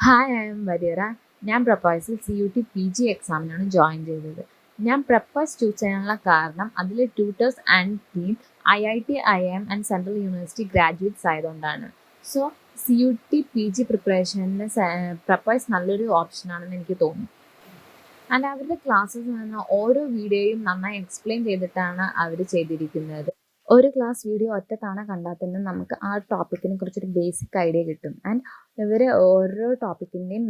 Hi, I M Bareera. ഞാൻ പ്രപ്പോയ്സിൽ CUT PG എക്സാമിനാണ് join ചെയ്തത്. ഞാൻ പ്രപ്പോയ്സ് ചൂസ് ചെയ്യാനുള്ള കാരണം അതിലെ tutors and team IIT IIM and central university graduates ആയതുകൊണ്ടാണ്. സോ CUT PG പ്രിപ്പറേഷന് പ്രപ്പോയ്സ് നല്ലൊരു ഓപ്ഷനാണെന്ന് എനിക്ക് തോന്നി. ആൻഡ് അവരുടെ ക്ലാസ്സസ് നിന്ന് ഓരോ വീഡിയോയും നന്നായി എക്സ്പ്ലെയിൻ ചെയ്തിട്ടാണ് അവർ ചെയ്തിരിക്കുന്നത്. ഒരു ക്ലാസ് വീഡിയോ ഒറ്റ തവണ കണ്ടാൽ തന്നെ നമുക്ക് ആ ടോപ്പിക്കിനെ കുറിച്ചൊരു ബേസിക് ഐഡിയ കിട്ടും. ആൻഡ് ഇവർ ഓരോ ടോപ്പിക്കിൻ്റെയും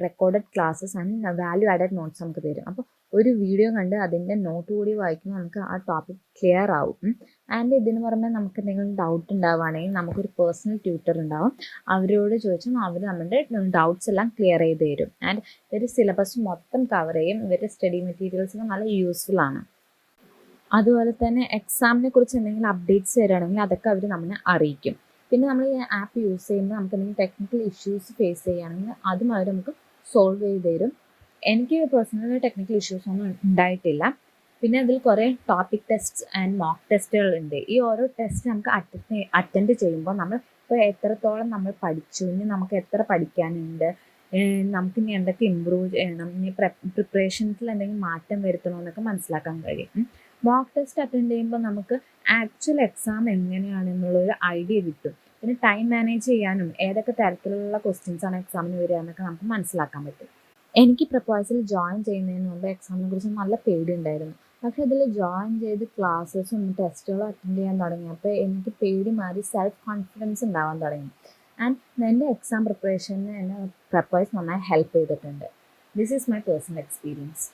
recorded classes and value added notes നമുക്ക് തരും. അപ്പോൾ ഒരു വീഡിയോ കണ്ട് അതിൻ്റെ നോട്ട് കൂടി വായിക്കുമ്പോൾ നമുക്ക് ആ ടോപ്പിക് ക്ലിയർ ആവും. ആൻഡ് ഇതിന് പുറമെ നമുക്ക് എന്തെങ്കിലും ഡൗട്ട് ഉണ്ടാവുകയാണെങ്കിൽ നമുക്കൊരു പേഴ്സണൽ ട്യൂട്ടർ ഉണ്ടാവും. അവരോട് ചോദിച്ചാൽ അവർ നമ്മുടെ ഡൗട്ട്സ് എല്ലാം ക്ലിയർ ചെയ്ത് തരും. ആൻഡ് ഇവർ സിലബസ് മൊത്തം കവർ ചെയ്യും. ഇവരുടെ സ്റ്റഡി മെറ്റീരിയൽസൊക്കെ നല്ല യൂസ്ഫുൾ ആണ്. അതുപോലെ തന്നെ എക്സാമിനെ കുറിച്ച് എന്തെങ്കിലും അപ്ഡേറ്റ്സ് വരികയാണെങ്കിൽ അതൊക്കെ അവർ നമ്മളെ അറിയിക്കും. പിന്നെ നമ്മൾ ഈ ആപ്പ് യൂസ് ചെയ്യുമ്പോൾ നമുക്ക് എന്തെങ്കിലും ടെക്നിക്കൽ ഇഷ്യൂസ് ഫേസ് ചെയ്യുകയാണെങ്കിൽ അതും അവർ നമുക്ക് സോൾവ് ചെയ്ത് തരും. എനിക്ക് പേഴ്സണലി ടെക്നിക്കൽ ഇഷ്യൂസ് ഒന്നും ഉണ്ടായിട്ടില്ല. പിന്നെ അതിൽ കുറേ ടോപ്പിക് ടെസ്റ്റ് ആൻഡ് മോക്ക് ടെസ്റ്റുകൾ ഉണ്ട്. ഈ ഓരോ ടെസ്റ്റ് നമുക്ക് അറ്റൻഡ് ചെയ്യുമ്പോൾ നമ്മൾ ഇപ്പോൾ എത്രത്തോളം നമ്മൾ പഠിച്ചു, ഇനി നമുക്ക് എത്ര പഠിക്കാനുണ്ട്, നമുക്കിനി എന്തൊക്കെ ഇമ്പ്രൂവ് ചെയ്യണം, ഇനി പ്രിപ്പറേഷൻസിൽ എന്തെങ്കിലും മാറ്റം വരുത്തണമെന്നൊക്കെ മനസ്സിലാക്കാൻ കഴിയും. മോക്ക് ടെസ്റ്റ് അറ്റൻഡ് ചെയ്യുമ്പോൾ നമുക്ക് ആക്ച്വൽ എക്സാം എങ്ങനെയാണെന്നുള്ളൊരു ഐഡിയ കിട്ടും. പിന്നെ ടൈം മാനേജ് ചെയ്യാനും ഏതൊക്കെ തരത്തിലുള്ള ക്വസ്റ്റ്യൻസാണ് എക്സാമിന് വരിക എന്നൊക്കെ നമുക്ക് മനസ്സിലാക്കാൻ പറ്റും. എനിക്ക് പ്രപ്പോയ്സിൽ ജോയിൻ ചെയ്യുന്നതിന് മുമ്പ് എക്സാമിനെ കുറിച്ച് നല്ല പേടിയുണ്ടായിരുന്നു. പക്ഷേ ഇതിൽ ജോയിൻ ചെയ്ത് ക്ലാസ്സസും ടെസ്റ്റുകളും അറ്റൻഡ് ചെയ്യാൻ തുടങ്ങിയപ്പോൾ എനിക്ക് പേടി മാറി സെൽഫ് കോൺഫിഡൻസ് ഉണ്ടാവാൻ തുടങ്ങി. ആൻഡ് എൻ്റെ എക്സാം പ്രിപ്പറേഷന് എന്നെ പ്രപ്പോയ്സ് നന്നായി ഹെൽപ്പ് ചെയ്തിട്ടുണ്ട്. This is my personal experience.